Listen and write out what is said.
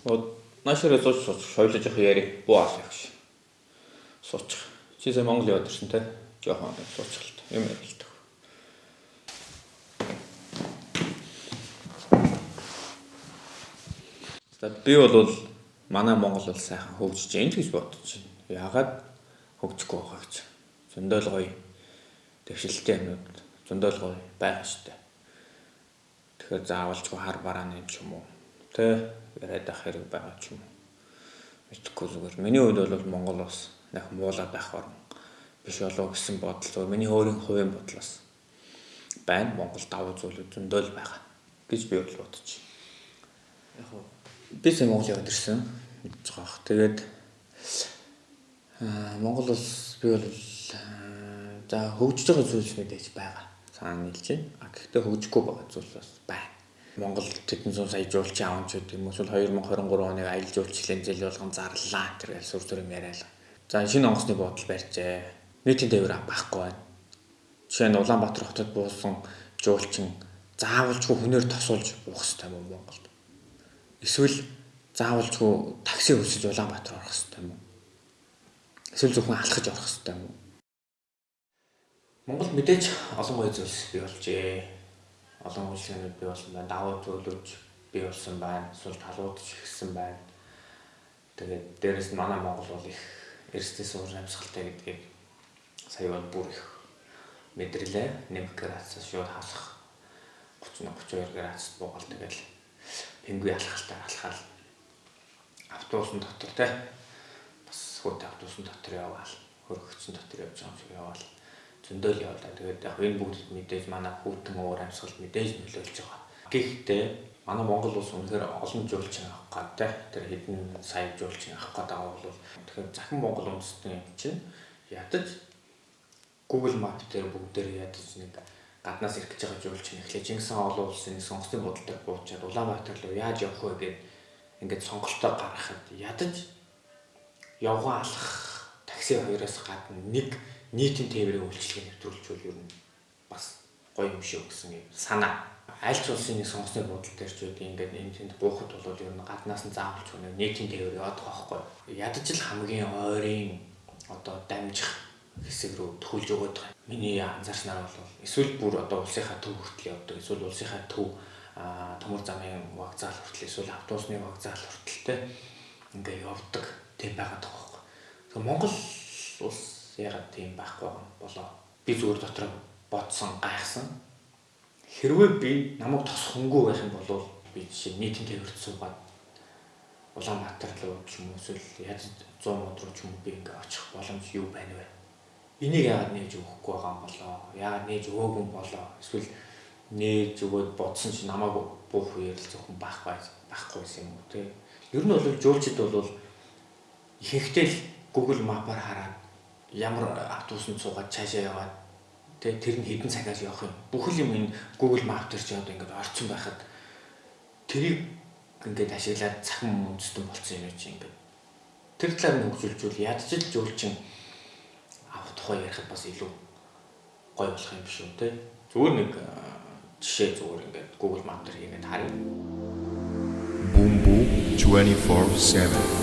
Вот наашираа сууч шойлож явах яри буу алах гэж суучих. Чи сая Монгол яваад ирсэн те. Жохон суучих л та. Юм ярилдаг. За би бол манай Монгол бол сайхан хөгжиж байна гэж бодож байна. Яагаад хөгжихгүй байгаа гэж. Зөндөл гоё дэвшилтэй юмуд зөндөл гоё байгаа шүү дээ. Тэгэхээр заавалчгүй хар барааны юм ч юм уу. Тэ яриад ах хэрэг байгаа ч юм уу. Мэдхгүй зүгээр. Миний хувьд бол Монгол бас нэг муулаад байх орн биш болов гэсэн бодол зүгээр. Миний өөрийн хувийн бодлоос байна. Монгол давуу зүйлүүд зөндөл байгаа гэж би бол бодож байна. Яг нь би сая Монгол яваад ирсэн гэж байгаа бох. Тэгээд Монгол улс би бол за хөгжиж байгаа зүйлс мэдээж байгаа. Цаана хэлж байна. Гэхдээ хөгжихгүй байгаа зүйлс бас байна. Монгол тэдэн зуун сая жуулчин аав ч гэдэг юм уу 2023 оныг аялал жуулчлалын зээл болгон зарлаа тэр сур зүрм яриад. За шинэ онгоцны бодол барьжээ. Нийтийн тээвэр авахгүй байна. Жишээ нь Улаанбаатар хотод буусан жуулчин заавалжгүй хүнээр тосуулж буух хэрэгтэй юм уу Монголд? Эсвэл заавалжгүй такси хүсэж Улаанбаатар орох хэрэгтэй юм уу? Эсвэл зөвхөн алхаж орох хэрэгтэй юм уу? Монгол мэдээж олон гоё зүйлс бий болжээ. Олон үйлчлэгүүд бий болсон байна. Давуу зүйлүүд бий болсон байна. Эсвэл талуудж ихсэн байна. Тэгээд дээрэс нь манай Монгол бол их эрсдэл суур амьсгалтай гэдгийг сая бол бүр их мэдрэлээ. 1 градусаас шууд хасах 30-32 градусд буугаал тэгэл пингвин алхалтаар алхаал. Автобусны дотор те бас хөт автобусны дотор яваал. Хөргөгчсөн дотор явж байгаа юм шиг яваал. Зөндөл явлаа. Тэгээд яг энэ бүгд мэдээж манай хүүтэн уур амьсгал мэдээж нөлөөлж байгаа. Гэхдээ манай Монгол улс үнэхээр олон жуулчин авах гэдэг. Тэр хэдэн сая жуулчин авах гэдэг бол тэгэхээр захин Монгол үндэстний чинь ядаж Google Map дээр бүгдээр ядаж нэг гаднаас ирэх гэж байгаа жуулчин эхлэж Чингис хаан олон улсын сонгоцны бодолтой буучаад Улаанбаатар руу яаж явах вэ гэд ингээд сонголтоо гаргахад ядаж явган алах такси хоёроос гадна нэг нийтийн тээврийн үйлчлэгийг нэвтрүүлж бол ер нь бас гоё юм шиг гэсэн юм санаа. Аль ч улсын нэг сонгоцны бодол дээр ч үгүй ингээд энэ буухад бол ер нь гаднаас нь заавалч нэг нийтийн тээвэр яваад байгаа байхгүй. Ядаж л хамгийн ойрын одоо дамжих хэсэг рүү төхүүлж өгöd байгаа. Миний анзаарснаар бол эсвэл бүр одоо улсынхаа төв хүртэл явдаг. Эсвэл улсынхаа төв төмөр замын вокзал хүртэл эсвэл автобусны вокзал хүртэлтэй ингээд явдаг тийм байгаад байгаа байхгүй. Тэгэхээр Монгол улс ягаад тийм байхгүй юм болоо. Би зүгээр дотроо бодсон гайхсан. Хэрвээ би намайг тосох хөнгөө байх юм бол би жишээ нийтийн тээвэрт суугаад Улаанбаатар руу ч юм уу эсвэл ядаж 100 мод руу ч юм уу би ингээ очих боломж юу байна вэ? Энийг яагаад нээж өгөхгүй байгаа юм болоо? Яагаад нээж өгөөгүй юм болоо? Эсвэл нээж өгөөд бодсон чи намайг буух үеэр л зөвхөн байхгүй юм уу те? Ер нь бол жуулчид бол ихэнхдээ л Google Map-аар хараад ямар автобусанд суугаад цаашаа яваад тэр нь хэдэн цагаас явах юм. Бүхэл юм энэ Google Map дээр ч одоо ингээд орцсон байхад тэрийг ингээд ашиглаад цахим үндэстэн болцсон юм чи ингээд тэр талаар нь хөгжүүлжүүл ядч л жуулчин авах тухай ярихад бас илүү гоё болох юм биш үү те. Зүгээр нэг жишээ зүгээр ингээд Google Map дээр хийгээд харъя. Boom Boom 24/7